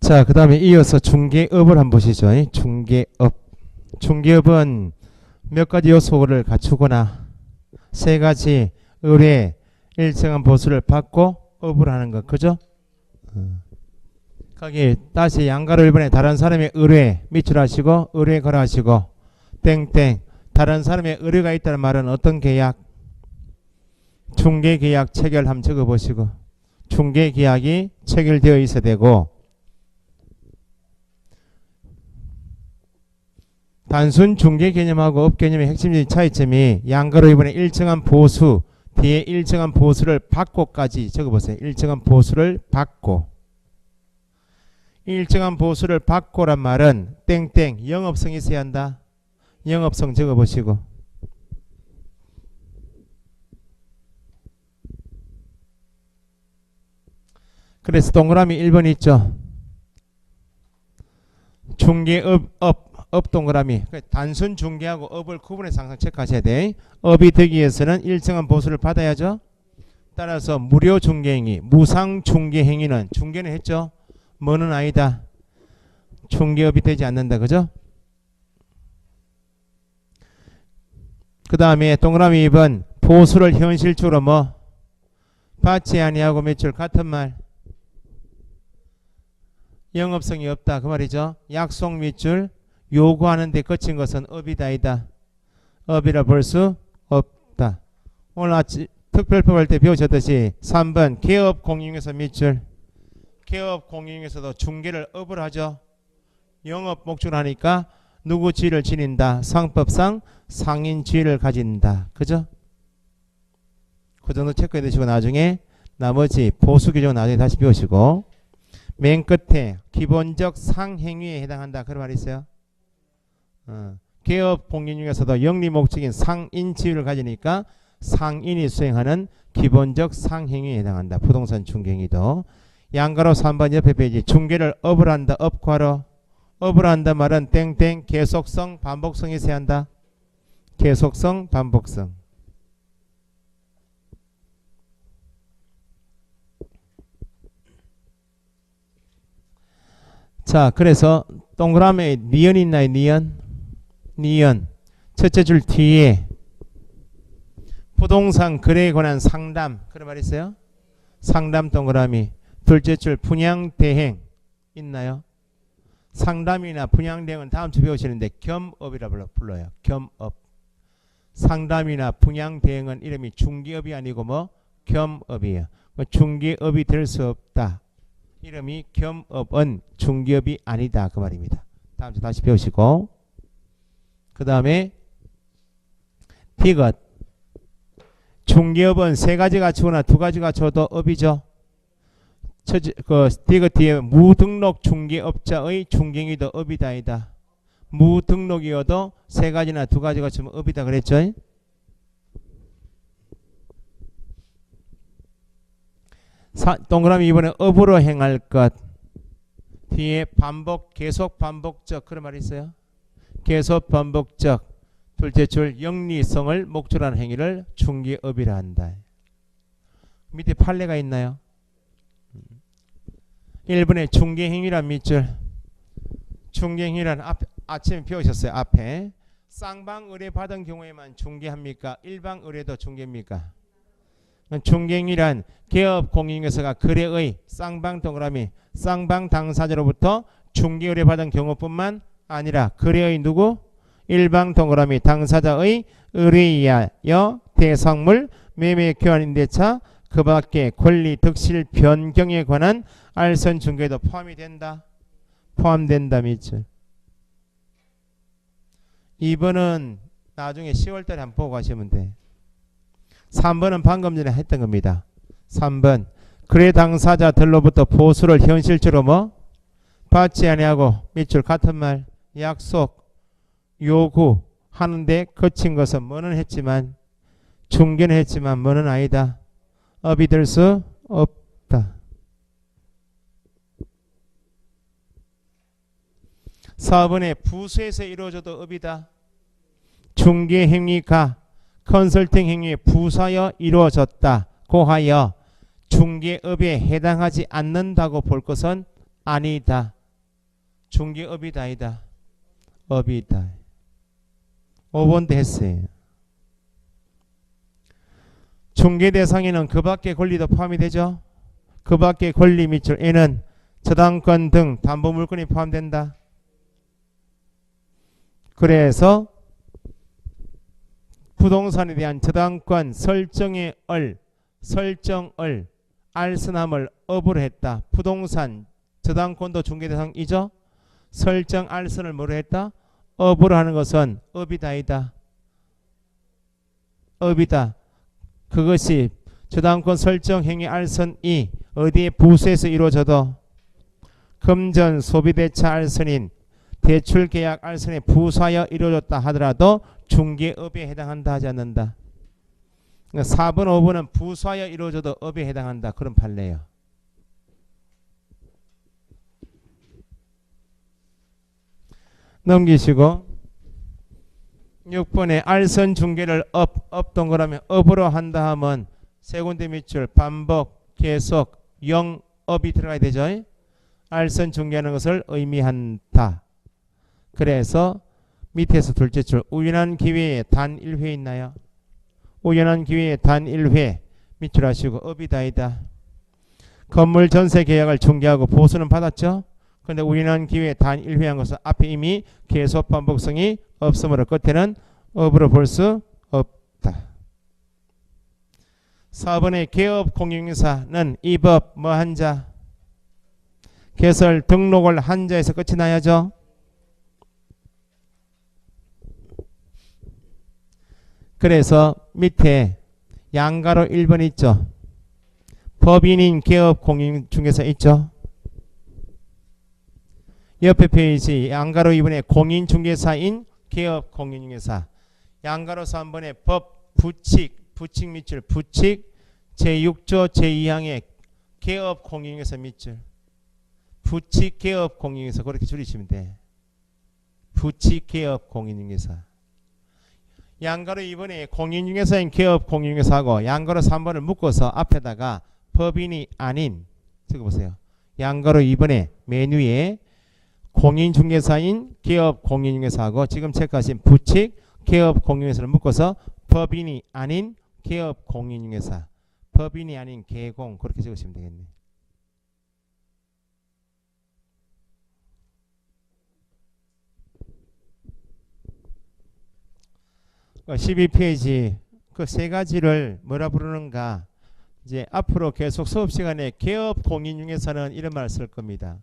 자, 그 다음에 이어서 중개업을 한번 보시죠. 중개업. 중개업은 몇 가지 요소를 갖추거나 세 가지 의뢰 일정한 보수를 받고 업을 하는 것. 그죠? 거기 다시 양가로 1번에 다른 사람의 의뢰 미출하시고 의뢰 거래하시고 땡땡. 다른 사람의 의뢰가 있다는 말은 어떤 계약? 중개계약 체결 한번 적어보시고 중개계약이 체결되어 있어야 되고 단순 중개 개념하고 업 개념의 핵심적인 차이점이 양가로 1번에 일정한 보수 뒤에 일정한 보수를 받고까지 적어보세요. 일정한 보수를 받고 일정한 보수를 받고란 말은 땡땡 영업성이 있어야 한다. 영업성 적어보시고 그래서 동그라미 1번 있죠. 중개업 업 동그라미 단순 중개하고 업을 구분해서 항상 체크하셔야 돼. 업이 되기 위해서는 일정한 보수를 받아야죠. 따라서 무료 중개행위 무상 중개행위는 중개는 했죠. 뭐는 아니다. 중개업이 되지 않는다. 그죠? 그 다음에 동그라미 2번 보수를 현실적으로 뭐 받지 아니하고 매출 같은 말 영업성이 없다. 그 말이죠. 약속 밑줄 요구하는데 거친 것은 업이다 아니다. 업이라 볼 수 없다. 오늘 아침 특별법 할 때 배우셨듯이 3번 개업 공인중개사 밑줄 개업 공인중개사도 중개를 업을 하죠. 영업 목적을 하니까 누구 지위를 지닌다. 상법상 상인 지위를 가진다. 그죠? 그 정도 체크해 두시고 나중에 나머지 보수 규정은 나중에 다시 배우시고 맨 끝에 기본적 상행위에 해당한다. 그런 말이 있어요. 개업 공인중개사도 영리 목적인 상인 지위를 가지니까 상인이 수행하는 기본적 상행위에 해당한다. 부동산 중개행위도. 양가로 3번 옆에 페이지 중개를 업을 한다. 업과로 업을 한다 말은 땡땡 계속성 반복성이 있어야 한다. 계속성 반복성. 자, 그래서 동그라미에 니은 있나요? 니은 첫째 줄 뒤에 부동산 거래에 관한 상담 그런 말 있어요? 상담 동그라미. 둘째 줄 분양 대행 있나요? 상담이나 분양 대행은 다음 주 배우시는데 겸업이라 불러요. 겸업. 상담이나 분양 대행은 이름이 중개업이 아니고 뭐 겸업이에요. 중개업이 될 수 없다. 이름이 겸업은 중개업이 아니다. 그 말입니다. 다음 주 다시 배우시고 그 다음에 디귿 중개업은 세 가지 갖추거나 두 가지 갖춰도 업이죠. 그 디귿 뒤에 무등록 중개업자의 중개행위도 업이다 아니다. 무등록이어도 세 가지나 두 가지 갖추면 업이다 그랬죠. 동그라미 이번에 업으로 행할 것 뒤에 반복 계속 반복적 그런 말이 있어요. 계속 반복적 둘째 줄 영리성을 목적으로 하는 행위를 중개업이라 한다. 밑에 판례가 있나요? 1번에 중개행위란 밑줄 중개행위란 아침에 배우셨어요. 앞에 쌍방 의뢰 받은 경우에만 중개합니까? 일방 의뢰도 중개입니까? 중개행위란 개업 공인중개사가 거래의 쌍방 동그라미 쌍방 당사자로부터 중개 의뢰 받은 경우뿐만 아니라 거래의 누구? 일방 동그라미 당사자의 의뢰에 의하여 대상물 매매 교환 임대차 그 밖에 권리 득실 변경에 관한 알선 중개도 포함이 된다. 포함된다 밑줄. 2번은 나중에 10월달에 한번 보고 가시면 돼. 3번은 방금 전에 했던 겁니다. 3번 거래 당사자들로부터 보수를 현실적으로 뭐 받지 아니하고 밑줄 같은 말 약속 요구하는데 거친 것은 뭐는 했지만 중개는 했지만 뭐는 아니다. 업이 될 수 없다. 4번에 부수에서 이루어져도 업이다. 중개행위가 컨설팅 행위에 부수하여 이루어졌다. 고하여 중개업에 해당하지 않는다고 볼 것은 아니다. 중개업이다 아니다. 업이다. 5번도 했어요. 중개 대상에는 그 밖의 권리도 포함이 되죠. 그 밖의 권리 밑줄 N은 저당권 등 담보물건이 포함된다. 그래서 부동산에 대한 저당권 설정의 설정을 알선함을 업으로 했다. 부동산 저당권도 중개 대상이죠. 설정 알선을 뭐로 했다? 업으로 하는 것은 업이다 아니다. 업이다. 그것이 저당권 설정 행위 알선이 어디에 부수에서 이루어져도 금전 소비대차 알선인 대출계약 알선에 부수하여 이루어졌다 하더라도 중개업에 해당한다 하지 않는다. 그러니까 4번 5번은 부수하여 이루어져도 업에 해당한다. 그런 판례예요. 넘기시고 6번에 알선 중개를 업 동그라미 업으로 한다 하면 세 군데 밑줄 반복 계속 영업이 들어가야 되죠. 알선 중개하는 것을 의미한다. 그래서 밑에서 둘째 줄 우연한 기회에 단 1회 있나요? 우연한 기회에 단 1회 밑줄 하시고 업이다이다. 건물 전세 계약을 중개하고 보수는 받았죠. 그런데 우연한 기회에 단 1회 한 것은 앞에 이미 계속 반복성이 없으므로 끝에는 업으로 볼 수 없다. 4번의 개업 공인인사는 이 법 뭐 한자 개설 등록을 한자에서 끝이 나야죠. 그래서 밑에 양가로 1번 있죠. 법인인 개업 공인중개사 있죠. 옆에 페이지 양가로 2번에 공인중개사인 개업 공인중개사, 양가로 3번에 법 부칙 밑줄 부칙 제6조 제2항의 개업 공인중개사 밑줄 부칙 개업 공인중개사 그렇게 줄이시면 돼. 부칙 개업 공인중개사. 양가로 2번에 공인중개사인 개업 공인중개사하고 양가로 3번을 묶어서 앞에다가 법인이 아닌 적어보세요. 양가로 2번에 메뉴에 공인중개사인 개업 공인중개사하고 지금 체크하신 부칙 개업 공인중개사를 묶어서 법인이 아닌 개업 공인중개사, 법인이 아닌 개공 그렇게 적으시면 되겠네. 그 12페이지 그 세 가지를 뭐라 부르는가 이제 앞으로 계속 수업 시간에 개업 공인중개사는 이런 말을 쓸 겁니다.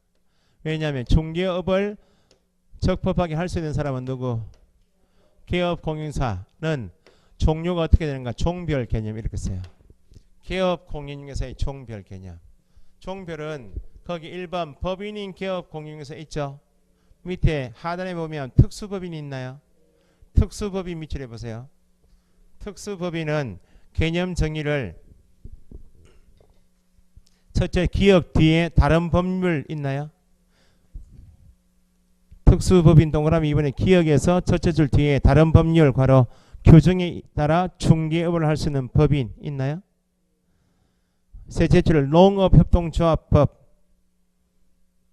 왜냐하면 중개업을 적법하게 할 수 있는 사람은 누구? 개업 공인중개사는 종류가 어떻게 되는가? 종별 개념 이렇게 써요. 개업 공인중개사의 종별 개념. 종별은 거기 1번 법인인 개업 공인중개사 있죠. 밑에 하단에 보면 특수법인이 있나요? 특수법인 밑줄에 보세요. 특수법인은 개념 정의를 첫째 기억 뒤에 다른 법률 있나요? 특수법인 동그라미 이번에 기억에서 첫째 줄 뒤에 다른 법률 괄호 규정에 따라 중개업을 할 수 있는 법인 있나요? 셋째 줄 농업협동조합법에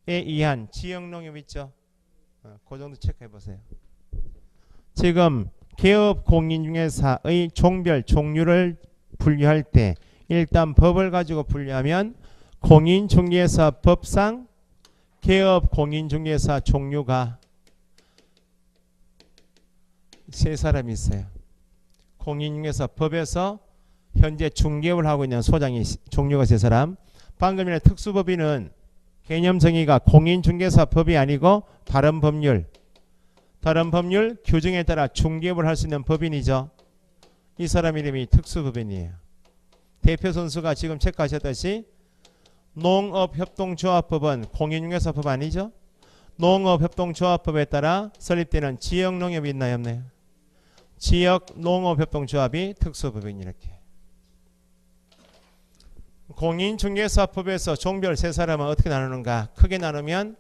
의한 지역농협 있죠? 그 정도 체크해 보세요. 지금 개업 공인중개사의 종별 종류를 분류할 때 일단 법을 가지고 분류하면 공인중개사 법상 개업 공인중개사 종류가 세 사람이 있어요. 공인중개사 법에서 현재 중개업을 하고 있는 소장이 종류가 세 사람. 방금 전에 특수법인은 개념 정의가 공인중개사 법이 아니고 다른 법률 규정에 따라 중개업을 할 수 있는 법인이죠. 이 사람 이름이 특수법인이에요. 대표 선수가 지금 체크하셨듯이 농업협동조합법은 공인중개사법 아니죠. 농업협동조합법에 따라 설립되는 지역농협이 있나요 없나요? 지역농업협동조합이 특수법인 이렇게. 공인중개사법에서 종별 세 사람은 어떻게 나누는가? 크게 나누면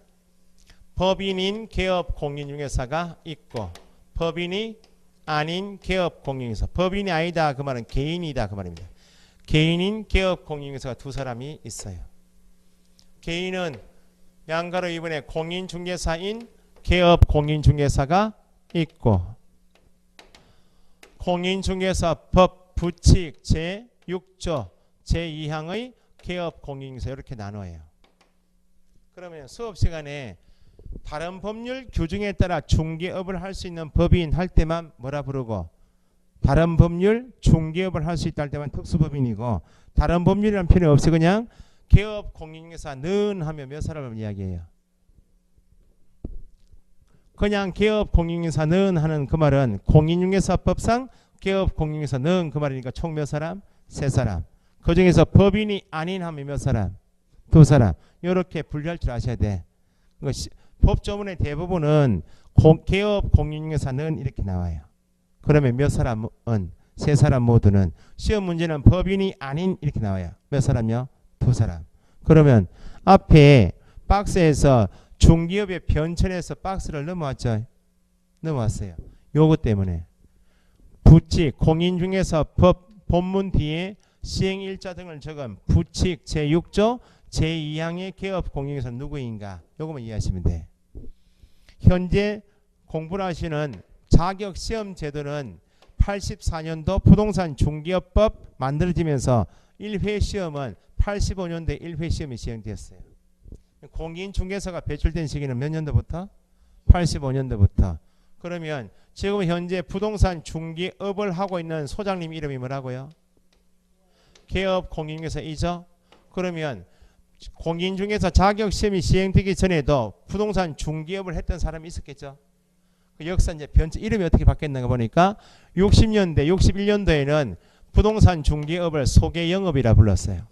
법인인 개업 공인중개사가 있고 법인이 아닌 개업 공인중개사. 법인이 아니다 그 말은 개인이다 그 말입니다. 개인인 개업 공인중개사가 두 사람이 있어요. 개인은 양가로 이번에 공인중개사인 개업 공인중개사가 있고 공인중개사법 부칙 제6조 제2항의 개업 공인중개사 이렇게 나눠요. 그러면 수업 시간에 다른 법률 규정에 따라 중개업을 할 수 있는 법인 할 때만 뭐라 부르고 다른 법률 중개업을 할 수 있다 할 때만 특수법인이고 다른 법률이란 필요 없이 그냥 개업 공인중개사는 하면 몇 사람을 이야기해요? 그냥 개업 공인중개사는 하는 그 말은 공인중개사법상 개업 공인중개사는 그 말이니까 총 몇 사람? 세 사람. 그 중에서 법인이 아닌 하면 몇 사람? 두 사람. 이렇게 분류할 줄 아셔야 돼. 법조문의 대부분은 개업 공인중개사는 이렇게 나와요. 그러면 몇 사람은? 세 사람 모두는. 시험 문제는 법인이 아닌 이렇게 나와요. 몇 사람요? 두 사람. 그러면 앞에 박스에서 중기업의 변천에서 박스를 넘어왔죠. 넘어왔어요. 요거 때문에 부칙 공인중개사법 본문 뒤에 시행일자 등을 적은 부칙 제6조 제2항의 개업 공인중개사 누구인가 요거만 이해하시면 돼. 현재 공부를 하시는 자격시험 제도는 84년도 부동산 중개업법 만들어지면서 1회 시험은 85년도에 1회 시험이 시행되었어요. 공인중개사가 배출된 시기는 몇 년도부터? 85년도부터. 그러면 지금 현재 부동산 중개업을 하고 있는 소장님 이름이 뭐라고요? 개업 공인중개사이죠. 그러면 공인중개사 자격시험이 시행되기 전에도 부동산 중개업을 했던 사람이 있었겠죠. 그 역사 이제 이름이 어떻게 바뀌었는가 보니까 60년대, 61년도에는 부동산 중개업을 소개영업이라 불렀어요.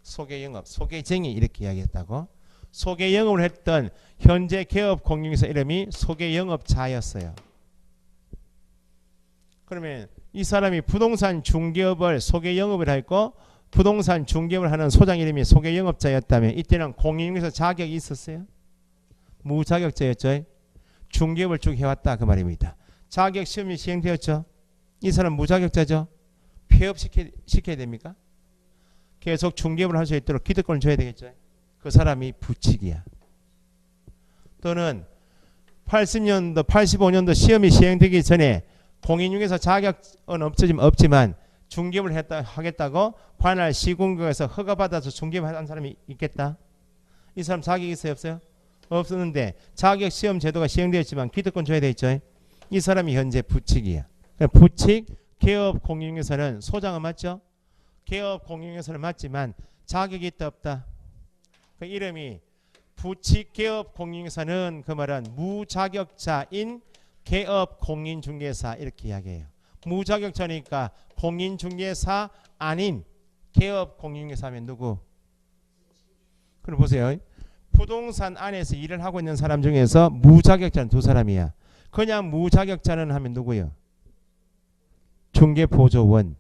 소개영업, 소개쟁이 이렇게 이야기했다고. 소개영업을 했던 현재 개업 공인중개사 이름이 소개영업자였어요. 그러면 이 사람이 부동산 중개업을 소개영업을 했고 부동산 중개업을 하는 소장 이름이 소개영업자였다면 이때는 공인중개사 자격이 있었어요? 무자격자였죠. 중개업을 쭉 해왔다 그 말입니다. 자격시험이 시행되었죠. 이 사람 무자격자죠. 폐업시켜야 됩니까? 계속 중개업을 할 수 있도록 기득권을 줘야 되겠죠. 그 사람이 부칙이야. 또는 80년도, 85년도 시험이 시행되기 전에 공인중개사 자격은 없지만 중개업을 하겠다고 관할 시군구에서 허가받아서 중개업을 한 사람이 있겠다. 이 사람 자격이 있어요? 없어요? 없었는데 자격시험 제도가 시행되었지만 기득권 줘야 되겠죠. 이 사람이 현재 부칙이야. 부칙, 개업 공인중개사는 소장은 맞죠? 개업 공인중개사는 맞지만 자격이 있다 없다? 그 이름이 부칙 개업 공인중개사는 그 말은 무자격자인 개업 공인중개사 이렇게 이야기해요. 무자격자니까 공인중개사 아닌 개업 공인중개사면 누구? 그럼 보세요. 부동산 안에서 일을 하고 있는 사람 중에서 무자격자는 두 사람이야. 그냥 무자격자는 하면 누구요? 중개보조원.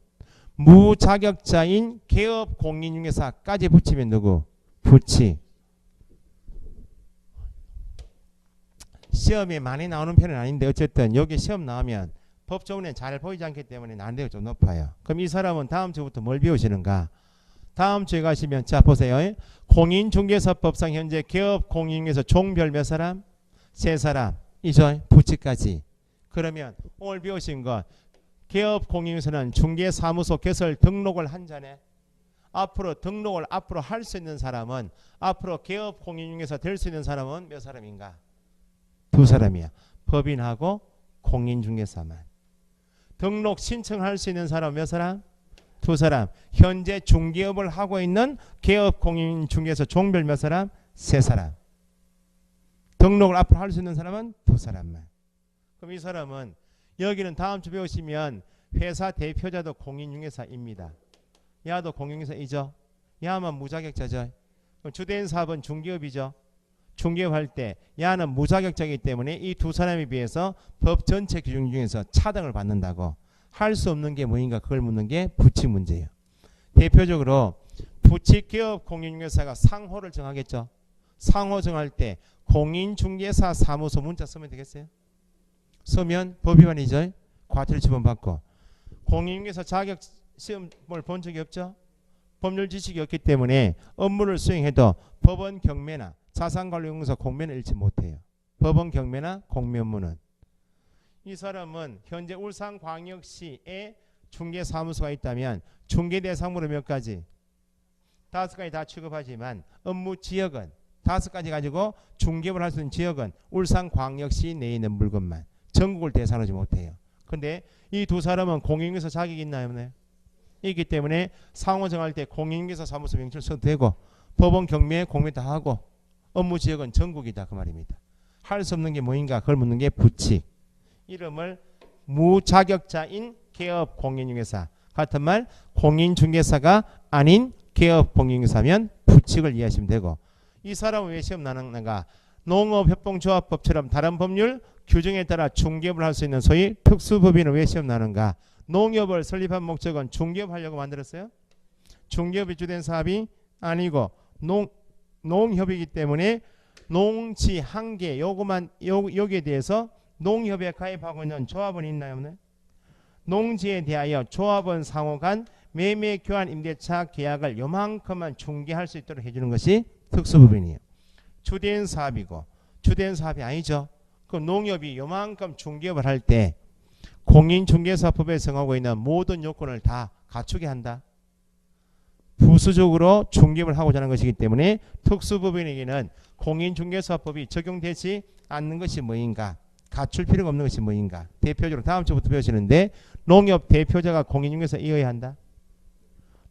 무자격자인 개업 공인중개사까지 붙이면 누구? 부칙. 시험에 많이 나오는 편은 아닌데 어쨌든 여기 시험 나오면 법조문에 잘 보이지 않기 때문에 난이도가 좀 높아요. 그럼 이 사람은 다음 주부터 뭘 배우시는가? 다음 주에 가시면 자 보세요. 공인중개사법상 현재 개업 공인중개사 종별 몇 사람? 세 사람. 이죠? 부칙까지. 그러면 오늘 배우신 것 개업 공인중개사는 중개사무소 개설 등록을 한 전에 앞으로 등록을 앞으로 할 수 있는 사람은 앞으로 개업 공인중개사 될 수 있는 사람은 몇 사람인가? 두 사람이야. 법인하고 공인중개사만. 등록 신청할 수 있는 사람 몇 사람? 두 사람. 현재 중개업을 하고 있는 개업 공인중개사 종별 몇 사람? 세 사람. 등록을 앞으로 할 수 있는 사람은 두 사람만. 그럼 이 사람은 여기는 다음 주 배우시면 회사 대표자도 공인중개사입니다. 야도 공인중개사이죠. 야만 무자격자죠. 주된 사업은 중개업이죠. 중개업할 때 야는 무자격자이기 때문에 이 두 사람에 비해서 법 전체 규정 중에서 차등을 받는다고. 할 수 없는 게 뭐인가 그걸 묻는 게 부칙 문제예요. 대표적으로 부칙 개업 공인중개사가 상호를 정하겠죠. 상호 정할 때 공인중개사 사무소 문자 쓰면 되겠어요? 쓰면 법 위반이죠. 과태료 처분받고. 공인중개사 자격 시험을 본 적이 없죠. 법률 지식이 없기 때문에 업무를 수행해도 법원 경매나 자산관리공사 공면을 잃지 못해요. 법원 경매나 공면무는. 이 사람은 현재 울산광역시에 중개사무소가 있다면 중개대상무로 몇 가지? 5가지 다 취급하지만 업무 지역은 5가지 가지고 중개업을 할 수 있는 지역은 울산광역시 내에 있는 물건만, 전국을 대상으로 하지 못해요. 근데 이 두 사람은 공인중개사 자격이 있나요? 없나요? 있기 때문에 상호 정할 때 공인중개사 사무소 명칭을 써도 되고 법원 경매 공매 다 하고 업무 지역은 전국이다 그 말입니다. 할 수 없는 게 뭐인가? 그걸 묻는 게 부칙. 이름을 무자격자인 개업 공인중개사, 같은 말 공인중개사가 아닌 개업 공인중개사면 부칙을 이해하시면 되고, 이 사람은 왜 시험 나는가? 농업협동조합법처럼 다른 법률 규정에 따라 중개업을 할 수 있는 소위 특수법인은 왜 시험 나는가? 농협을 설립한 목적은 중개업 하려고 만들었어요? 중개업이 주된 사업이 아니고 농협이기 때문에 농지 한계 요거만 여기에 대해서 농협에 가입하고 있는 조합은 있나요? 없나요? 농지에 대하여 조합원 상호 간 매매 교환 임대차 계약을 요만큼만 중개할 수 있도록 해주는 것이 특수법인이에요. 주된 사업이고 주된 사업이 아니죠. 그 농협이 요만큼 중개업을 할 때 공인중개사법에 정하고 있는 모든 요건을 다 갖추게 한다. 부수적으로 중개업을 하고자 하는 것이기 때문에 특수법인에게는 공인중개사법이 적용되지 않는 것이 뭐인가? 갖출 필요가 없는 것이 뭐인가? 대표적으로 다음 주부터 배우시는데 농협 대표자가 공인중개사이어야 한다.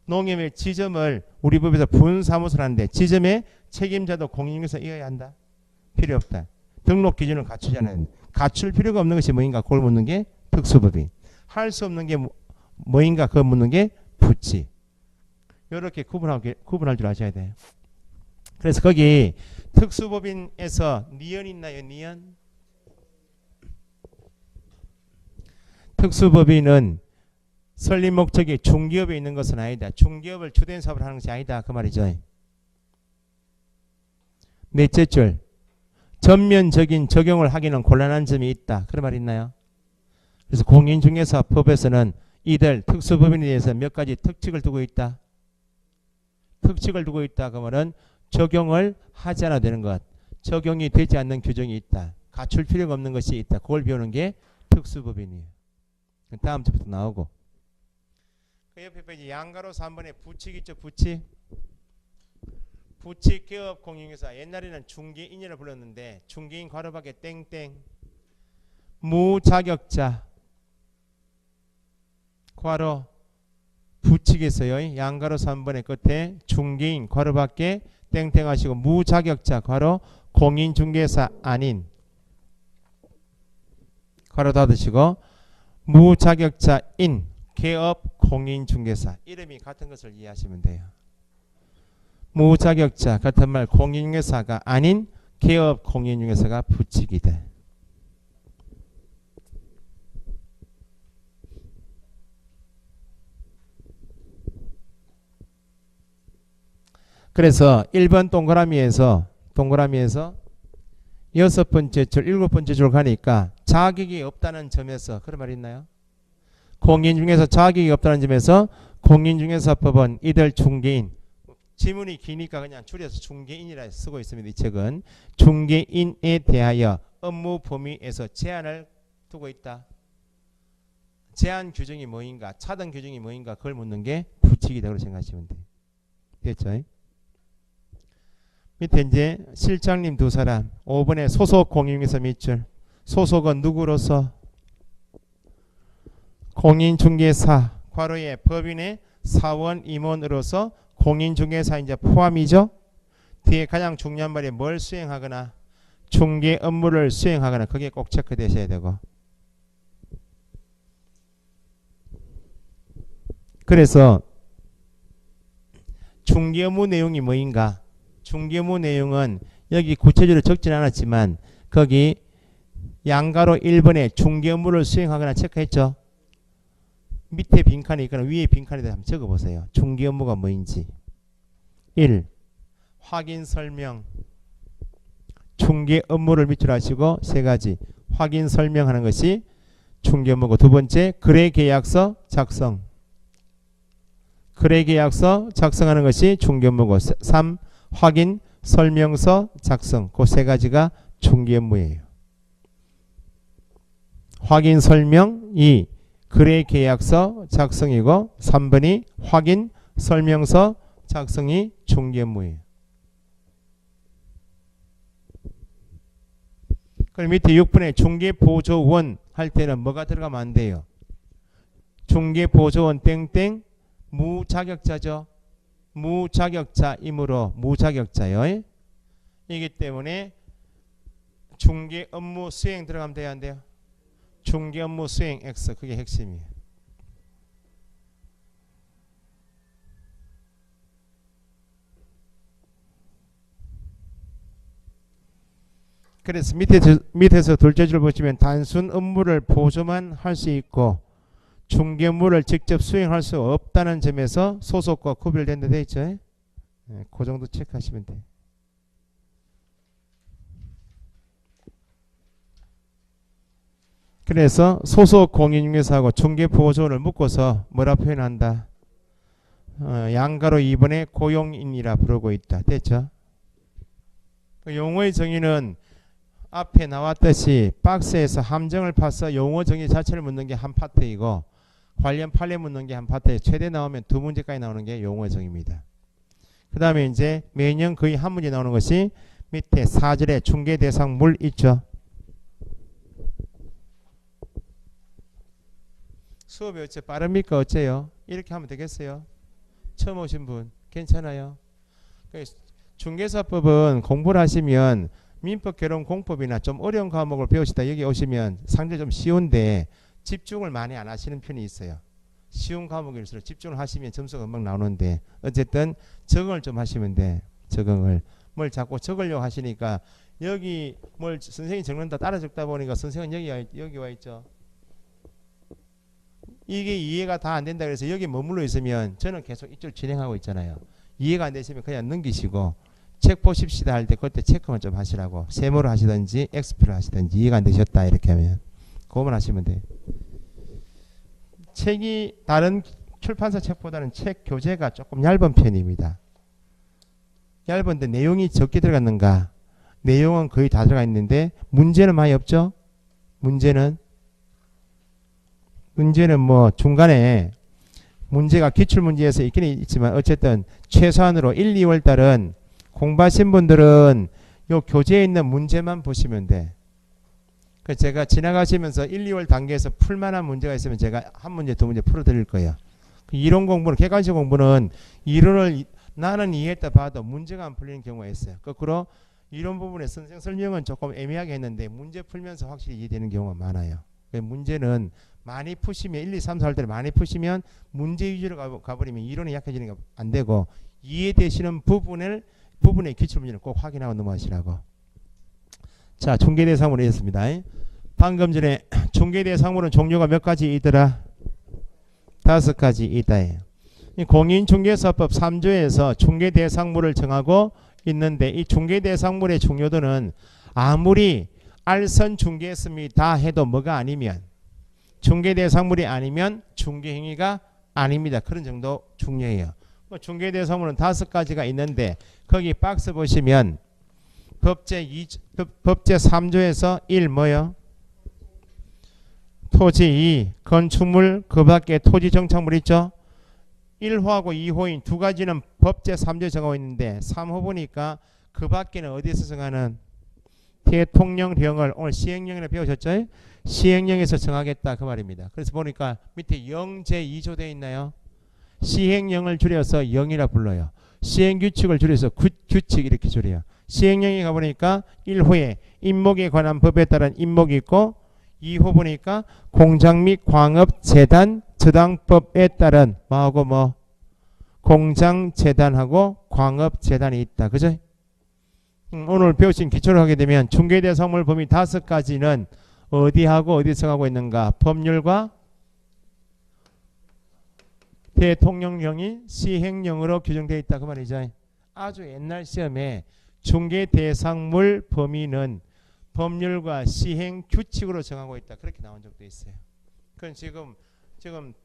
농협의 지점을 우리 법에서 분사무소를 하는데 지점의 책임자도 공인중개사이어야 한다. 필요 없다. 등록 기준을 갖추지 않은, 갖출 필요가 없는 것이 뭐인가? 그걸 묻는 게 특수법인. 할 수 없는 게 뭐인가? 그걸 묻는 게 부칙. 이렇게 구분할 줄 아셔야 돼요. 그래서 거기 특수법인에서 니은 있나요? 니은? 특수법인은 설립 목적이 중개업에 있는 것은 아니다. 중개업을 주된 사업을 하는 것이 아니다. 그 말이죠. 넷째 줄. 전면적인 적용을 하기는 곤란한 점이 있다. 그런 말 있나요? 그래서 공인중개사법에서는 이들 특수법인에 대해서 몇 가지 특칙을 두고 있다. 특칙을 두고 있다. 그 말은 적용을 하지 않아도 되는 것, 적용이 되지 않는 규정이 있다. 갖출 필요가 없는 것이 있다. 그걸 배우는 게 특수법인이에요. 다음 주부터 나오고. 그 옆에 페이지 양가로 3번에 부칙 있죠. 부칙. 부칙 개업 공인중개사. 옛날에는 중개인이라 불렀는데 중개인 괄호밖에 땡땡 무자격자 괄호 부칙에서요. 양가로 3번의 끝에 중개인 괄호밖에 땡땡 하시고 무자격자 괄호 공인중개사 아닌 괄호 닫으시고 무자격자인 개업 공인중개사. 이름이 같은 것을 이해하시면 돼요. 무자격자 같은 말 공인중개사가 아닌 개업 공인중개사가 부칙이다. 그래서 1번 동그라미에서 6번째 줄 7번째 줄 가니까 자격이 없다는 점에서 그런 말 있나요? 공인중개사 자격이 없다는 점에서 공인중개사법은 이들 중개인, 지문이 기니까 그냥 줄여서 중개인이라 쓰고 있습니다. 이 책은 중개인에 대하여 업무 범위에서 제한을 두고 있다. 제한 규정이 뭐인가, 차등 규정이 뭐인가, 그걸 묻는 게 부칙이라고 생각하시면 돼요. 됐죠? 밑에 이제 실장님 두 사람 5번에 소속 공인중개사 밑줄. 소속은 누구로서? 공인중개사 괄호에 법인의 사원 임원으로서 공인중개사 이제 포함이죠. 뒤에 가장 중요한 말이 뭘 수행하거나 중개 업무를 수행하거나, 그게 꼭 체크되셔야 되고. 그래서 중개 업무 내용이 뭐인가? 중개 업무 내용은 여기 구체적으로 적지는 않았지만 거기 양가로 1번에 중개 업무를 수행하거나 체크했죠. 밑에 빈칸이 있거나 위에 빈칸에 대해서 한번 적어보세요. 중개 업무가 뭐인지. 1. 확인 설명. 중개 업무를 밑으로 하시고 세 가지 확인 설명하는 것이 중개 업무고, 두 번째 거래계약서 작성. 거래계약서 작성하는 것이 중개 업무고, 3. 확인 설명서 작성. 그 세 가지가 중개 업무예요. 확인 설명 2. 거래 계약서 작성이고 3번이 확인 설명서 작성이 중개 업무예요. 그럼 밑에 6번에 중개보조원 할 때는 뭐가 들어가면 안 돼요? 중개보조원 땡땡 무자격자죠. 무자격자이므로 무자격자요. 이기 때문에 중개 업무 수행 들어가면 돼야 안 돼요? 중개 업무 수행 X 그게 핵심이에요. 그래서 밑에서 둘째 줄 보시면 단순 업무를 보조만 할 수 있고 중개 업무를 직접 수행할 수 없다는 점에서 소속과 구별된다 돼 있죠. 네, 그 정도 체크하시면 돼요. 그래서 소속 공인중개사하고 중개보조원을 묶어서 뭐라 표현한다? 양가로 2번에 고용인이라 부르고 있다. 됐죠? 그 용어의 정의는 앞에 나왔듯이 박스에서 함정을 파서 용어 정의 자체를 묻는 게 한 파트이고 관련 판례 묻는 게 한 파트에 최대 나오면 2문제까지 나오는 게 용어 정의입니다. 그 다음에 이제 매년 거의 한 문제 나오는 것이 밑에 4절에 중개 대상 물 있죠. 수업이 어째 빠릅니까? 어째요? 이렇게 하면 되겠어요? 처음 오신 분 괜찮아요? 중개사법은 공부를 하시면 민법, 결혼, 공법이나 좀 어려운 과목을 배우시다 여기 오시면 상당히 좀 쉬운데 집중을 많이 안 하시는 편이 있어요. 쉬운 과목일수록 집중을 하시면 점수가 금방 나오는데 어쨌든 적응을 좀 하시면 돼. 적응을. 뭘 자꾸 적으려고 하시니까 여기 뭘 선생님이 적는다 따라 적다 보니까 선생님은 여기 와 있죠. 이게 이해가 다 안 된다 그래서 여기 머물러 있으면 저는 계속 이쪽 진행하고 있잖아요. 이해가 안 되시면 그냥 넘기시고 책 보십시다 할 때 그때 체크만 좀 하시라고. 세모를 하시든지 엑스표를 하시든지 이해가 안 되셨다 이렇게 하면 그거만 하시면 돼요. 책이 다른 출판사 책보다는 책 교재가 조금 얇은 편입니다. 얇은데 내용이 적게 들어갔는가? 내용은 거의 다 들어가 있는데 문제는 많이 없죠? 문제는 뭐 중간에 문제가 기출문제에서 있긴 있지만 어쨌든 최소한으로 1, 2월 달은 공부하신 분들은 요 교재에 있는 문제만 보시면 돼. 그래서 제가 지나가시면서 1, 2월 단계에서 풀만한 문제가 있으면 제가 한 문제, 두 문제 풀어드릴 거예요. 이론 공부는, 객관식 공부는 이론을 나는 이해했다 봐도 문제가 안 풀리는 경우가 있어요. 거꾸로 이론 부분에 선생 설명은 조금 애매하게 했는데 문제 풀면서 확실히 이해되는 경우가 많아요. 문제는 많이 푸시면 1, 2, 3, 4할 때 많이 푸시면 문제 위주로 가버리면 이론이 약해지는 게 안 되고 이해되시는 부분의 기출문제는 꼭 확인하고 넘어가시라고. 자, 중개대상물이 있습니다. 방금 전에 중개대상물은 종류가 몇 가지 있더라? 5가지 있다. 공인중개사법 3조에서 중개대상물을 정하고 있는데 이 중개대상물의 중요도는 아무리 알선 중개했습니다 해도 뭐가 아니면 중개대상물이 아니면 중개행위가 아닙니다. 그런 정도 중요해요. 중개대상물은 5가지가 있는데 거기 박스 보시면 법제 3조에서 1 뭐요? 토지 2 건축물 그 밖에 토지 정착물 있죠? 1호하고 2호인 두 가지는 법제 3조에 정하고 있는데 3호 보니까 그 밖에는 어디서 정하는 대통령령을 오늘 시행령이라 배우셨죠? 시행령에서 정하겠다 그 말입니다. 그래서 보니까 밑에 0제2조 되어 있나요? 시행령을 줄여서 0이라 불러요. 시행규칙을 줄여서 규칙 이렇게 줄여요. 시행령에 가보니까 1호에 임목에 관한 법에 따른 임목이 있고 2호 보니까 공장 및 광업재단 저당법에 따른 뭐하고 뭐 공장재단하고 광업재단이 있다. 그죠? 오늘 배우신 기초를 하게 되면 중개대상물 범위 5가지는 어디하고 어디 정하고 있는가? 법률과 대통령령이 시행령으로 규정되어 있다. 그 말이죠. 아주 옛날 시험에 중개대상물 범위는 법률과 시행 규칙으로 정하고 있다. 그렇게 나온 적도 있어요. 그럼 지금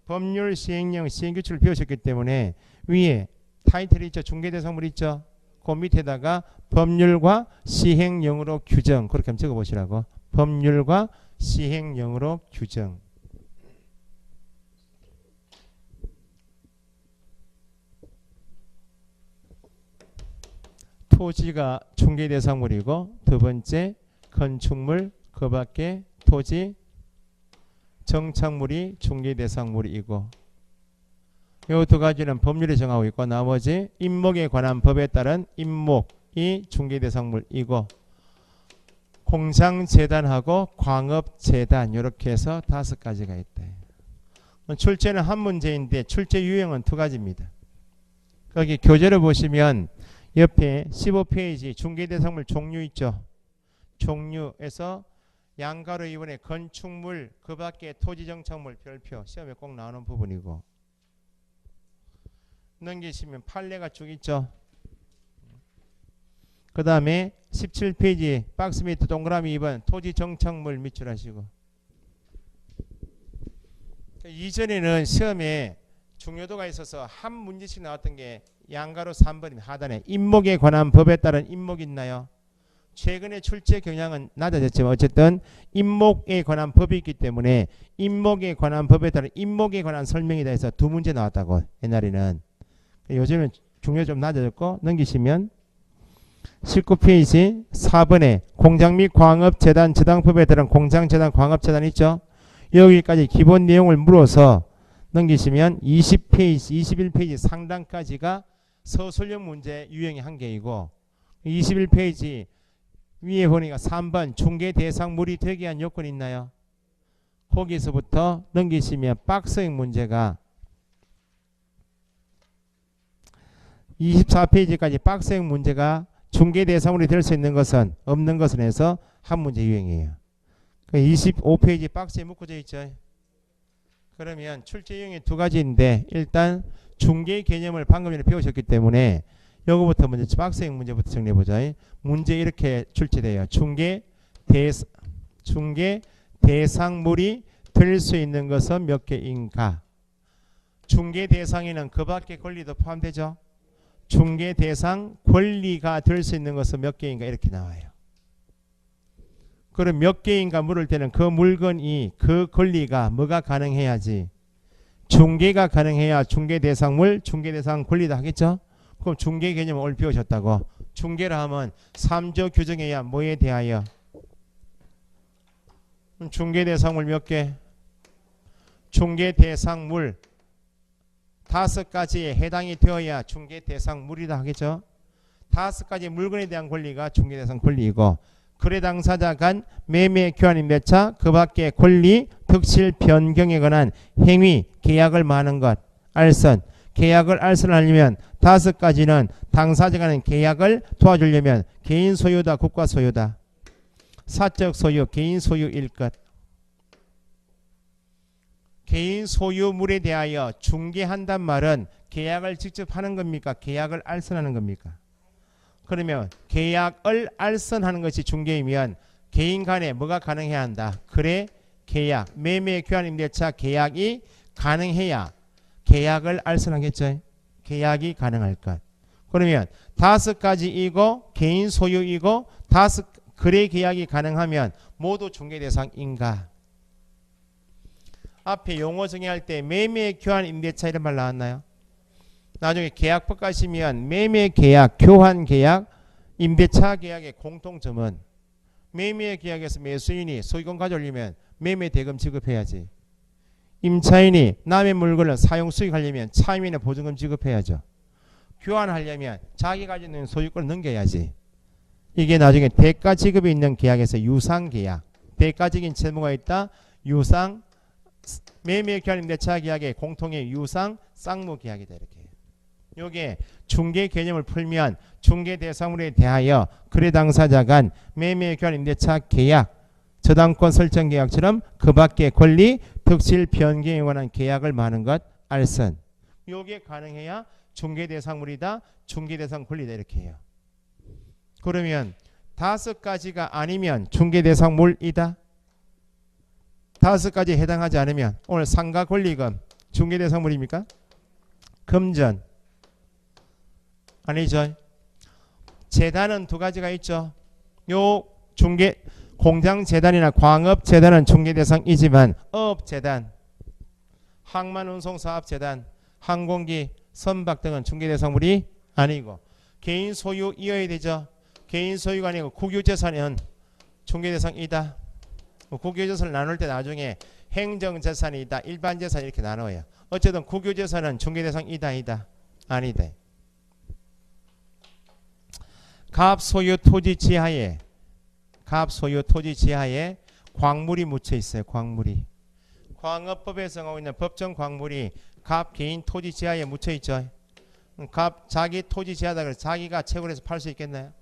법률, 시행령, 시행규칙을 배우셨기 때문에 위에 타이틀이 있죠. 중개대상물 있죠. 그 밑에다가 법률과 시행령으로 규정 그렇게 한번 적어보시라고. 법률과 시행령으로 규정. 토지가 중개대상물이고 두 번째 건축물 그 밖에 토지 정착물이 중개대상물이고 이 두 가지는 법률에 정하고 있고 나머지 임목에 관한 법에 따른 임목이 중개대상물이고 공장재단하고 광업재단 이렇게 해서 5가지가 있다. 출제는 한 문제인데 출제 유형은 2가지입니다. 거기 교재를 보시면 옆에 15페이지 중개대상물 종류 있죠. 종류에서 양가로 2번에 건축물 그 밖에 토지정착물 별표 시험에 꼭 나오는 부분이고 넘기시면 판례가 쭉 있죠. 그 다음에 17페이지 박스 밑에 동그라미 2번 토지정착물 밑줄 하시고 이전에는 시험에 중요도가 있어서 한 문제씩 나왔던 게 양가로 3번입니다. 하단에 임목에 관한 법에 따른 임목 있나요? 최근에 출제 경향은 낮아졌지만 어쨌든 임목에 관한 법이 있기 때문에 임목에 관한 법에 따른 임목에 관한 설명이다 해서 2문제 나왔다고 옛날에는. 요즘은 중요 좀 낮아졌고 넘기시면 19페이지 4번에 공장 및 광업재단 저당법에 따른 공장재단 광업재단 있죠. 여기까지 기본 내용을 물어서 넘기시면 20페이지 21페이지 상단까지가 서술형 문제 유형의 한 개이고 21페이지 위에 보니까 3번 중개 대상물이 되게 한 요건이 있나요? 거기서부터 넘기시면 박스형 문제가 24페이지까지 박스형 문제가 중개 대상물이 될 수 있는 것은 없는 것은 해서 한 문제 유형이에요. 25페이지 박스에 묶어져 있죠. 그러면 출제 유형이 2가지인데 일단 중개 개념을 방금 전에 배우셨기 때문에 요거부터 먼저 박스형 문제부터 정리해보자. 문제 이렇게 출제돼요. 중개 대상물이 될 수 있는 것은 몇 개인가? 중개 대상에는 그 밖의 권리도 포함되죠. 중개 대상 권리가 될 수 있는 것은 몇 개인가 이렇게 나와요. 그럼 몇 개인가 물을 때는 그 물건이 그 권리가 뭐가 가능해야지 중개가 가능해야 중개 대상물 중개 대상 권리다 하겠죠. 그럼 중개 개념을 오늘 배우셨다고. 중개라 하면 3조 규정에 의한 뭐에 대하여 중개 대상물 몇 개? 중개 대상물 5가지에 해당이 되어야 중개 대상물이다 하겠죠. 5가지 물건에 대한 권리가 중개 대상 권리이고 거래 당사자 간 매매 교환 임대차 그 밖의 권리 득실 변경에 관한 행위 계약을 마는 것 알선 계약을 알선하려면 5가지는 당사자 간의 계약을 도와주려면 개인 소유다 국가 소유다 사적 소유 개인 소유일 것 개인 소유물에 대하여 중개한단 말은 계약을 직접 하는 겁니까? 계약을 알선하는 겁니까? 그러면 계약을 알선하는 것이 중개이면 개인 간에 뭐가 가능해야 한다? 거래 계약, 매매 교환 임대차 계약이 가능해야 계약을 알선하겠죠. 계약이 가능할 것. 그러면 5가지이고 개인 소유이고 거래 계약이 가능하면 모두 중개 대상인가? 앞에 용어 정의할 때 매매 교환 임대차 이런 말 나왔나요? 나중에 계약법 가시면 매매 계약, 교환 계약, 임대차 계약의 공통점은 매매 계약에서 매수인이 소유권 가져오려면 매매 대금 지급해야지. 임차인이 남의 물건을 사용 수익하려면 차임이나 보증금 지급해야죠. 교환하려면 자기 가지고 있는 소유권을 넘겨야지. 이게 나중에 대가 지급이 있는 계약에서 유상 계약, 대가적인 채무가 있다. 유상 매매 교환 임대차 계약의 공통의 유상 쌍무 계약이다 이렇게. 요게 중개 개념을 풀면 중개 대상물에 대하여 거래 당사자 간 매매 교환 임대차 계약 저당권 설정 계약처럼 그 밖의 권리 득실 변경에 관한 계약을 마는 것 알선. 요게 가능해야 중개 대상물이다 중개 대상 권리다 이렇게 해요. 그러면 5가지가 아니면 중개 대상물이다. 5가지 해당하지 않으면 오늘 상가 권리금 중개 대상물입니까? 금전 아니죠. 재단은 두 가지가 있죠. 요 중개 공장재단이나 광업재단은 중개대상이지만 어업재단, 항만운송사업재단, 항공기, 선박 등은 중개대상물이 아니고 개인 소유이어야 되죠. 개인 소유가 아니고 국유재산은 중개대상이다. 국유재산을 나눌 때 나중에 행정재산이다, 일반재산 이렇게 나눠요. 어쨌든 국유재산은 중개대상이다, 이다, 아니다. 갑소유 토지 지하에 광물이 묻혀 있어요. 광물이. 광업법에서 정하고 있는 법정 광물이 갑 개인 토지 지하에 묻혀 있죠. 갑 자기 토지 지하다 그래서 자기가 채굴해서 팔 수 있겠나요?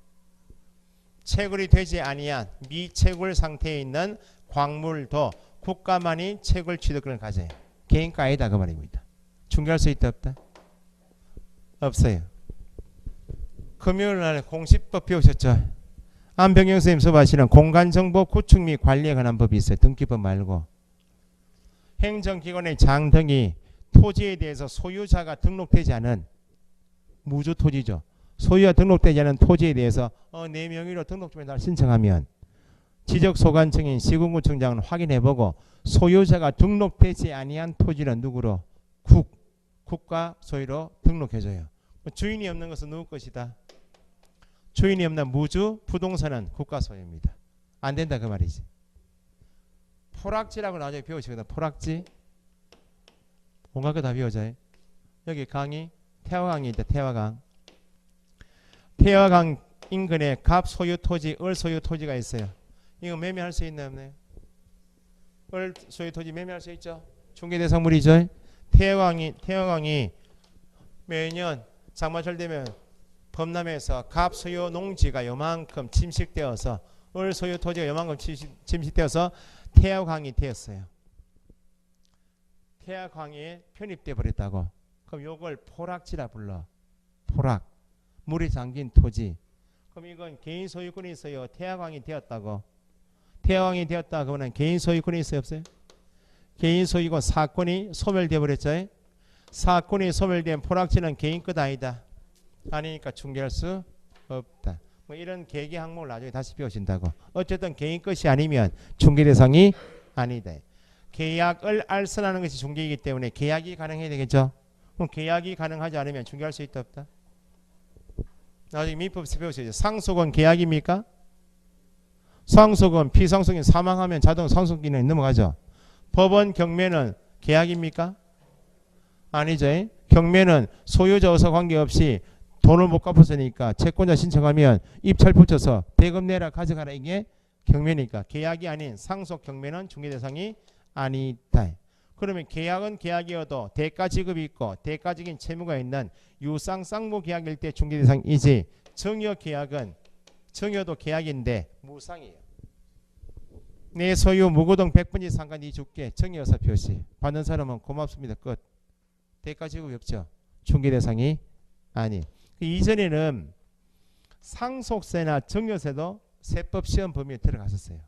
채굴이 되지 아니한 미채굴 상태에 있는 광물도 국가만이 채굴 취득권을 가져요. 개인가 아니다 그 말입니다. 중개할 수 있다 없다? 없어요. 금요일 날 공시법 배우셨죠? 안병영 선생님 수업하시는 공간정보 구축 및 관리에 관한 법이 있어요. 등기법 말고. 행정기관의 장 등이 토지에 대해서 소유자가 등록되지 않은 무주토지죠. 소유가 등록되지 않은 토지에 대해서 내 명의로 등록 좀 해달라 신청하면 지적소관청인 시군구청장은 확인해보고 소유자가 등록되지 아니한 토지는 누구로? 국가 소유로 등록해줘요. 주인이 없는 것은 누구 것이다? 주인이 없는 무주 부동산은 국가 소유입니다. 안 된다 그 말이지. 포락지라고 나중에 배우시거든. 포락지. 온갖 거 다 배워져요. 여기 강이 태화강이 있다. 태화강. 태화강 인근에 갑 소유 토지, 을 소유 토지가 있어요. 이거 매매할 수 있나 없나요? 을 소유 토지 매매할 수 있죠. 중개대상물이죠. 태화강이 매년 장마철 되면 범람에서 갑 소유 농지가 요만큼 침식되어서 을 소유 토지가 요만큼 침식되어서 태화강이 되었어요. 태화강에 편입돼 버렸다고. 그럼 요걸 포락지라 불러. 포락. 물이 잠긴 토지. 그럼 이건 개인 소유권이 있어요. 태화강이 되었다고. 태화강이 되었다 그러면 개인 소유권이 있어요 없어요? 개인 소유권 사건이 소멸돼 버렸죠. 사건이 소멸된 포락지는 개인 것 아니다. 아니니까 중개할 수 없다. 뭐 이런 계기 항목을 나중에 다시 배우신다고. 어쨌든 개인 것이 아니면 중개 대상이 아니다. 계약을 알선하는 것이 중개이기 때문에 계약이 가능해야 되겠죠. 그럼 계약이 가능하지 않으면 중개할 수 있다 없다? 나중에 민법에서 배우시죠. 상속은 계약입니까? 상속은 피상속인 사망하면 자동 상속기능이 넘어가죠. 법원 경매는 계약입니까? 아니죠. 경매는 소유자 의사 관계없이 돈을 못 갚았으니까 채권자 신청하면 입찰 붙여서 대금 내라 가져가라 이게 경매니까. 계약이 아닌 상속 경매는 중개 대상이 아니다. 그러면 계약은 계약이어도 대가 지급이 있고 대가적인 채무가 있는 유상 쌍무 계약일 때 중개 대상이지, 정여 계약은 정여도 계약인데 무상이에요. 내 소유 무고동 100분지 상관이 줄게. 정여사 표시. 받는 사람은 고맙습니다. 끝. 대가 지급이 없죠. 중개 대상이 아니. 이전에는 상속세나 정여세도 세법 시험 범위에 들어갔었어요.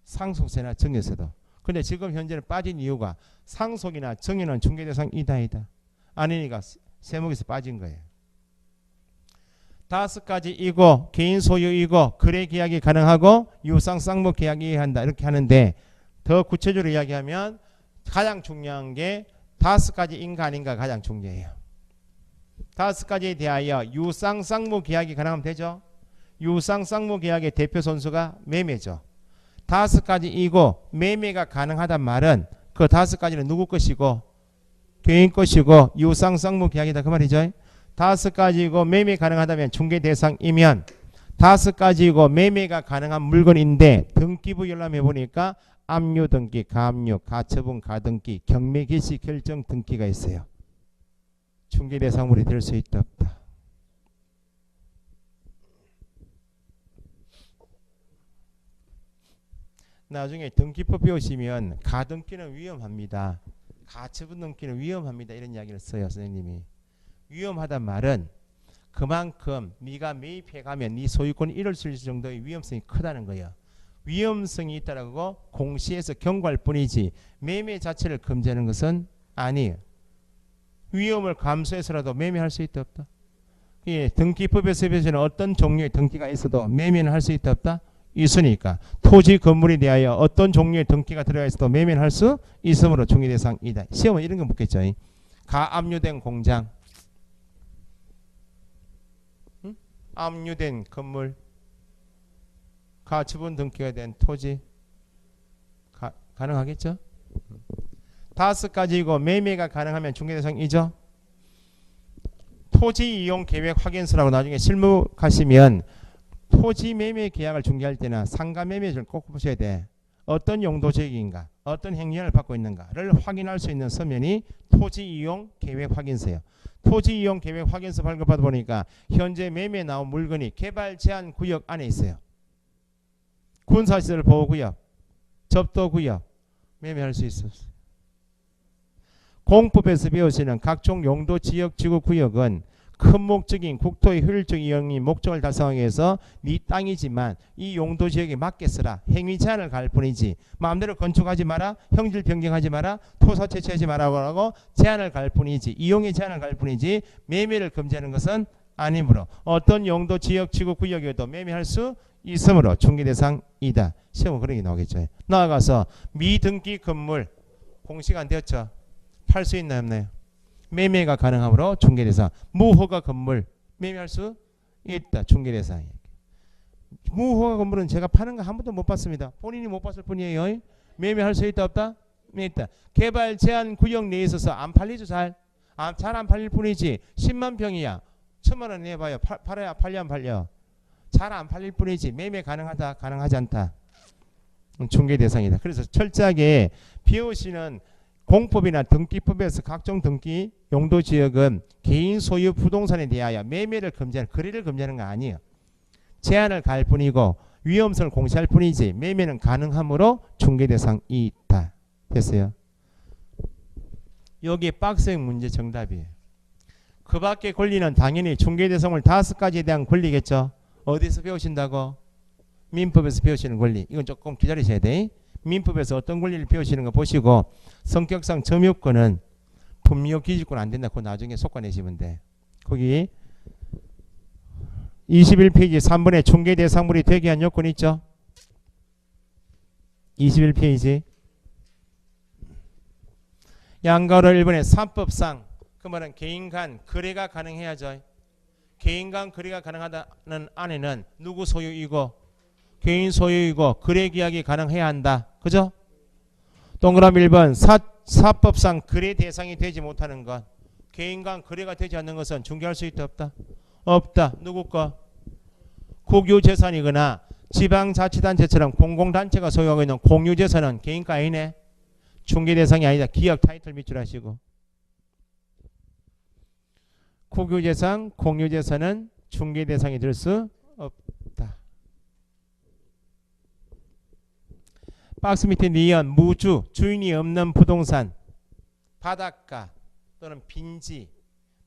상속세나 정여세도. 근데 지금 현재는 빠진 이유가 상속이나 정여는 중개 대상 이다이다. 아니니까 세목에서 빠진 거예요. 5가지이고 개인 소유이고 거래 계약이 가능하고 유상 쌍무 계약이 한다 이렇게 하는데, 더 구체적으로 이야기하면 가장 중요한 게 5가지인가 아닌가 가장 중요해요. 5가지에 대하여 유상 쌍무 계약이 가능하면 되죠. 유상 쌍무 계약의 대표 선수가 매매죠. 5가지이고 매매가 가능하단 말은 그 5가지는 누구 것이고 개인 것이고 유상 쌍무 계약이다 그 말이죠. 5가지이고 매매 가능하다면 중개 대상이면 5가지이고 매매가 가능한 물건인데 등기부 열람해 보니까 압류 등기, 가압류, 가처분, 가등기, 경매 개시 결정 등기가 있어요. 중개 대상물이 될 수 있다 없다? 나중에 등기법 배우시면 가등기는 위험합니다. 가처분 등기는 위험합니다. 이런 이야기를 써요. 선생님이. 위험하단 말은 그만큼 네가 매입해가면 네 소유권이 잃을 수 있을 정도의 위험성이 크다는 거예요. 위험성이 있다라고 공시에서 경고할 뿐이지 매매 자체를 금지하는 것은 아니에요. 위험을 감수해서라도 매매할 수 있다 없다? 이 등기법에서 배우시는 어떤 종류의 등기가 있어도 매매는 할 수 있다 없다? 있으니까 토지 건물에 대하여 어떤 종류의 등기가 들어가 있어도 매매는 할 수 있으므로 중개 대상이다. 시험은 이런 거 묻겠죠. 가압류된 공장, 압류된 건물, 가처분 등기가 된 토지 가능하겠죠? 5가지이고 매매가 가능하면 중개 대상이죠. 토지 이용 계획 확인서라고 나중에 실무 가시면 토지 매매 계약을 중개할 때는 상가 매매를 꼭 보셔야 돼. 어떤 용도 지역인가, 어떤 행위를 받고 있는가를 확인할 수 있는 서면이 토지 이용 계획 확인서예요. 토지 이용 계획 확인서 발급받아 보니까 현재 매매 나온 물건이 개발 제한 구역 안에 있어요. 군사시설 보호구역, 접도구역, 매매할 수 있어요. 공법에서 배우시는 각종 용도 지역 지구 구역은 큰 목적인 국토의 효율적 이용이 목적을 달성하기 위해서 네 땅이지만 이 용도 지역에 맞게 쓰라. 행위 제한을 갈 뿐이지 마음대로 건축하지 마라, 형질 변경하지 마라, 토사 채취하지 마라고 제한을 갈 뿐이지, 이용의 제한을 갈 뿐이지 매매를 금지하는 것은 아니므로 어떤 용도 지역 지구 구역에도 매매할 수 있으므로 중개 대상이다. 시험은 그런 게 나오겠죠. 나아가서 미등기 건물 공시가 안 되었죠. 팔 수 있나요 없나요? 매매가 가능하므로 중개 대상. 무허가 건물 매매할 수 있다. 중개 대상. 무허가 건물은 제가 파는 거 한 번도 못 봤습니다. 본인이 못 봤을 뿐이에요. 매매할 수 있다 없다? 있다. 개발 제한 구역 내에 있어서 안 팔리죠. 잘 안 팔릴 뿐이지 10만 평이야 1,000만 원 내봐요. 팔아야 팔려 안 팔려? 잘 안 팔릴 뿐이지 매매 가능하다 가능하지 않다. 중개 대상이다. 그래서 철저하게 배우시는 공법이나 등기법에서 각종 등기 용도 지역은 개인 소유 부동산에 대하여 매매를 금지하는, 거래를 금지하는 거 아니에요. 제한을 갈 뿐이고 위험성을 공시할 뿐이지 매매는 가능하므로 중개 대상이 있다. 됐어요? 여기 박스형 문제 정답이에요. 그 밖의 권리는 당연히 중개 대상물 5가지에 대한 권리겠죠. 어디서 배우신다고? 민법에서 배우시는 권리. 이건 조금 기다리셔야 돼. 민법에서 어떤 권리를 배우시는 거 보시고 성격상 점유권은 분미역 기지권 안 된다. 그거 나중에 속아내시면 돼. 거기 21페이지 3번에 중개 대상물이 되게 한 요건 있죠. 21페이지 양가로 1번에 산법상 그 말은 개인 간 거래가 가능해야죠. 개인 간 거래가 가능하다는 안에는 누구 소유이고 개인 소유이고 거래 계약이 가능해야 한다. 그죠? 동그라미 1번 사법상 거래 대상이 되지 못하는 것. 개인 간 거래가 되지 않는 것은 중개할 수 있다 없다? 없다. 누구 거? 국유재산이거나 지방자치단체처럼 공공단체가 소유하고 있는 공유재산은 개인가 아니네. 중개 대상이 아니다. 기억 타이틀 밑줄 하시고. 국유재산, 공유재산은 중개 대상이 될 수 없다. 박스 밑에 니은 무주, 주인이 없는 부동산, 바닷가 또는 빈지,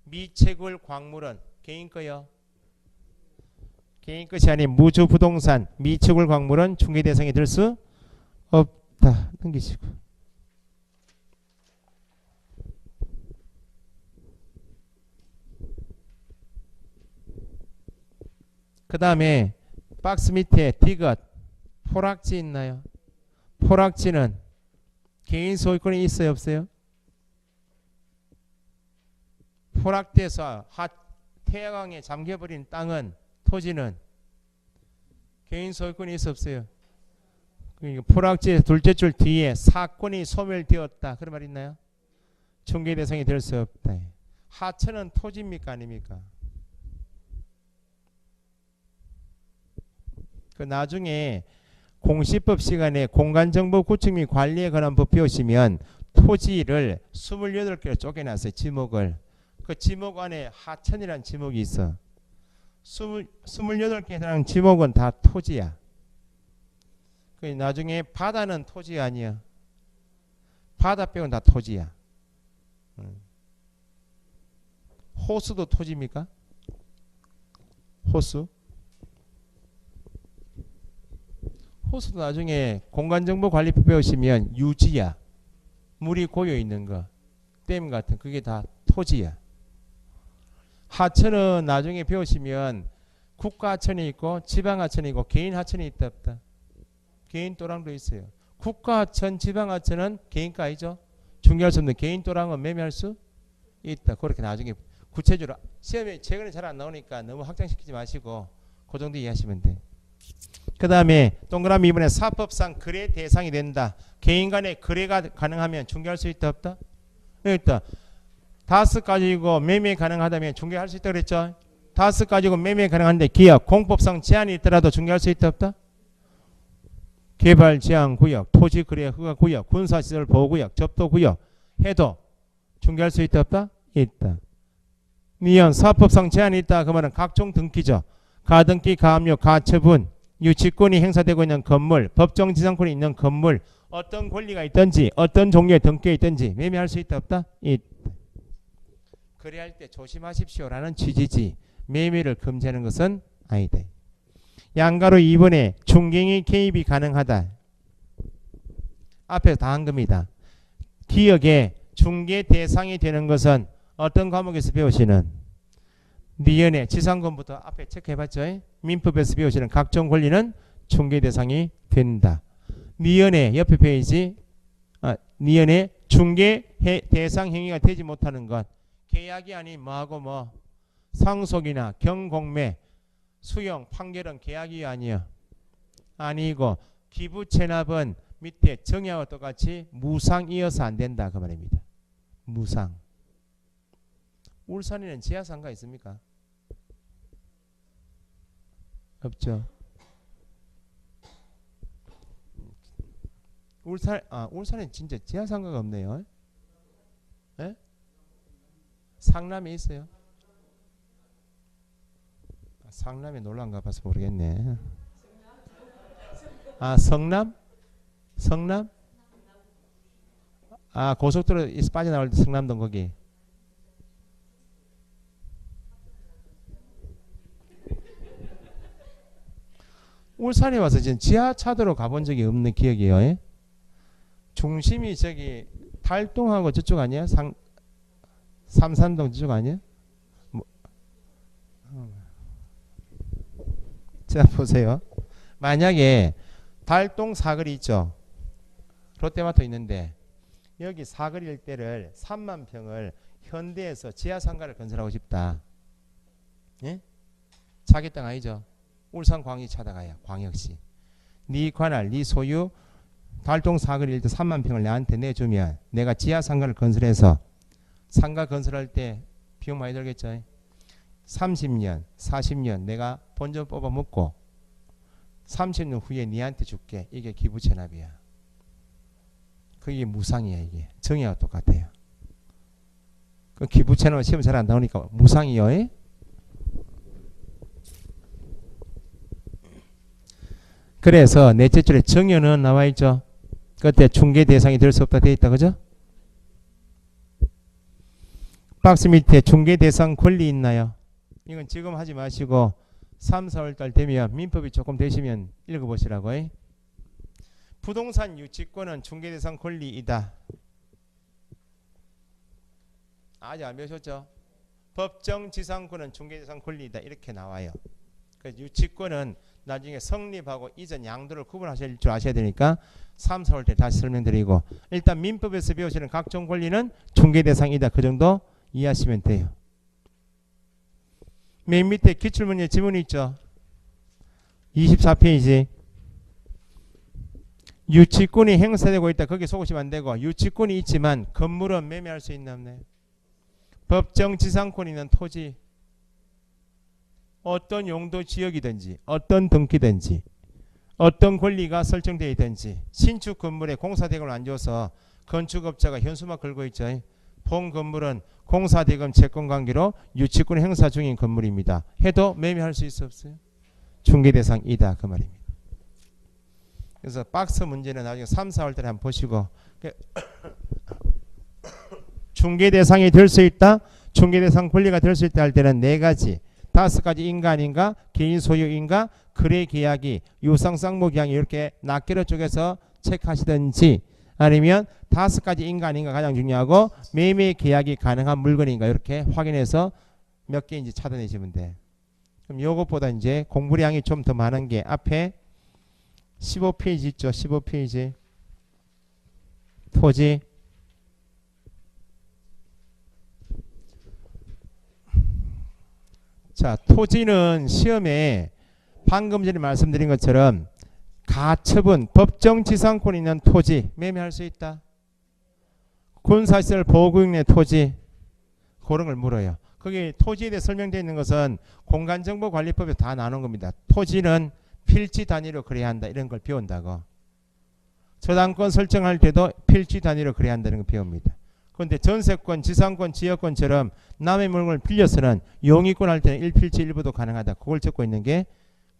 미채굴 광물은 개인 거요. 개인 것이 아닌 무주 부동산, 미채굴 광물은 중개 대상이 될 수 없다. 넘기시고. 그 다음에 박스 밑에 디귿, 포락지 있나요? 포락지는 개인 소유권이 있어요 없어요? 포락돼서 태양광에 잠겨버린 땅은, 토지는 개인 소유권이 있어 없어요? 그러니까 포락지의 둘째 줄 뒤에 사건이 소멸되었다. 그런 말 있나요? 중개 대상이 될 수 없다. 하천은 토지입니까 아닙니까? 그 나중에 공시법 시간에 공간정보 구축 및 관리에 관한 법 배우시면 토지를 28개로 쪼개놨어요. 지목을. 그 지목 안에 하천이라는 지목이 있어. 28개라는 지목은 다 토지야. 그 나중에 바다는 토지 아니야. 바다 빼고는 다 토지야. 호수도 토지입니까? 호수? 호수도 나중에 공간정보관리법 배우시면 유지야. 물이 고여 있는 거, 댐 같은 그게 다 토지야. 하천은 나중에 배우시면 국가하천이 있고 지방하천이 있고 개인하천이 있다 없다. 개인 또랑도 있어요. 국가하천, 지방하천은 개인가 아니죠. 중개할 수 없는 개인 또랑은 매매할 수 있다. 그렇게 나중에 구체적으로 시험에 최근에 잘 안 나오니까 너무 확장시키지 마시고 그 정도 이해하시면 돼. 그 다음에 동그라미 이번에 사법상 거래 대상이 된다. 개인 간의 거래가 가능하면 중개할 수 있다 없다? 있다. 5가지고 매매 가능하다면 중개할 수 있다 그랬죠. 5가지고 매매 가능한데 기업, 공법상 제한이 있더라도 중개할 수 있다 없다? 개발 제한 구역, 토지 거래 허가 구역, 군사시설 보호구역, 접도 구역 해도 중개할 수 있다 없다? 있다. 니은 사법상 제한이 있다. 그 말은 각종 등기죠. 가등기, 가압류, 가처분, 유치권이 행사되고 있는 건물, 법정 지상권이 있는 건물, 어떤 권리가 있든지 어떤 종류의 등기가 있든지 매매할 수 있다 없다? 있다. 거래할 때 조심하십시오라는 취지지 매매를 금지하는 것은 아니다. 양가로 2번에 중개인의 개입이 가능하다. 앞에서 다 한 겁니다. 기억에 중개 대상이 되는 것은 어떤 과목에서 배우시는 니은의 지상권부터 앞에 체크해봤죠. 민법에서 배우시는 각종 권리는 중개 대상이 된다. 니은의 옆에 페이지 니은의 중개 대상 행위가 되지 못하는 것 계약이 아닌 뭐하고 뭐 상속이나 경공매 수용 판결은 계약이 아니야. 아니고 기부 체납은 밑에 정의와 똑같이 무상이어서 안 된다 그 말입니다. 무상. 울산에는 지하상가 있습니까? 없죠. 울산에 진짜 지하상가가 없네요. 에? 상남에 있어요. 상남에 놀러 가봐서 모르겠네. 성남? 성남? 고속도로 빠져나올 때 성남동 거기. 울산에 와서 지금 지하차도로 가본 적이 없는 기억이에요. 예? 중심이 저기 달동하고 저쪽 아니야? 삼산동 저쪽 아니야? 자 보세요. 만약에 달동 사거리 있죠. 롯데마트 있는데 여기 사거리 일대를 3만 평을 현대에서 지하상가를 건설하고 싶다. 예? 자기 땅 아니죠. 울산광역이 찾아가요. 광역시. 네 관할, 네 소유 달동 사거리 일대 3만 평을 내한테 내주면 내가 지하상가를 건설해서 상가 건설할 때 비용 많이 들겠죠. 30년, 40년 내가 본전 뽑아 먹고 30년 후에 니한테 줄게. 이게 기부채납이야. 그게 무상이야. 이게 정의와 똑같아요. 그 기부채납 시험 잘 안 나오니까 무상이요. 그래서 넷째 줄에 정의는 나와 있죠. 그때 중개 대상이 될 수 없다 돼 있다. 그죠? 박스 밑에 중개 대상 권리 있나요? 이건 지금 하지 마시고 3, 4월달 되면 민법이 조금 되시면 읽어보시라고. 부동산 유치권은 중개대상 권리이다. 아직 안 배우셨죠? 법정 지상권은 중개대상 권리이다. 이렇게 나와요. 그래서 유치권은 나중에 성립하고 이전 양도를 구분하실 줄 아셔야 되니까 3, 4월달 다시 설명드리고 일단 민법에서 배우시는 각종 권리는 중개대상이다. 그 정도 이해하시면 돼요. 맨 밑에 기출문제 지문이 있죠. 24페이지. 유치권이 행사되고 있다. 거기에 속으시면 안 되고 유치권이 있지만 건물은 매매할 수 있나 없나요? 법정 지상권이 있는 토지 어떤 용도 지역이든지 어떤 등기든지 어떤 권리가 설정되어 있든지 신축 건물에 공사대금을 안 줘서 건축업자가 현수막 걸고 있죠. 본 건물은 공사대금 채권관계로 유치권 행사 중인 건물입니다. 해도 매매할 수 있어 없어요? 중개대상이다 그 말입니다. 그래서 박스 문제는 나중에 3, 4월달에 한번 보시고 중개대상이 될 수 있다. 중개대상 권리가 될 수 있다 할 때는 4가지 5가지 인가 아닌가 개인 소유인가 거래계약이 유상쌍무계약이 이렇게 낱개로 쪼개서 체크하시든지 아니면 5가지 인가 아닌가 가장 중요하고 매매 계약이 가능한 물건인가 이렇게 확인해서 몇 개인지 찾아내시면 돼. 그럼 요것보다 이제 공부량이 좀 더 많은 게 앞에 15페이지 있죠. 15페이지. 토지. 자, 토지는 시험에 방금 전에 말씀드린 것처럼 가처분, 법정지상권이 있는 토지 매매할 수 있다. 군사시설 보호구역 내 토지 그런 걸 물어요. 거기 토지에 대해 설명되어 있는 것은 공간정보관리법에 다 나눈 겁니다. 토지는 필지 단위로 그래야 한다. 이런 걸 배운다고. 저당권 설정할 때도 필지 단위로 그래야 한다는 걸 배웁니다. 그런데 전세권, 지상권, 지역권처럼 남의 물건을 빌려서는 용의권 할 때는 1필지 1부도 가능하다. 그걸 적고 있는 게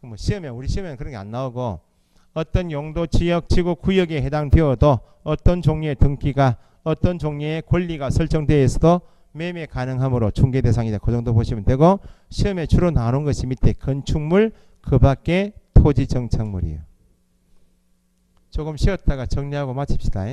뭐 시험에 우리 시험에는 그런 게 안 나오고 어떤 용도, 지역, 지구, 구역에 해당되어도 어떤 종류의 등기가 어떤 종류의 권리가 설정되어 있어도 매매 가능하므로 중개 대상이다. 그 정도 보시면 되고 시험에 주로 나오는 것이 밑에 건축물 그 밖에 토지 정착물이에요. 조금 쉬었다가 정리하고 마칩시다.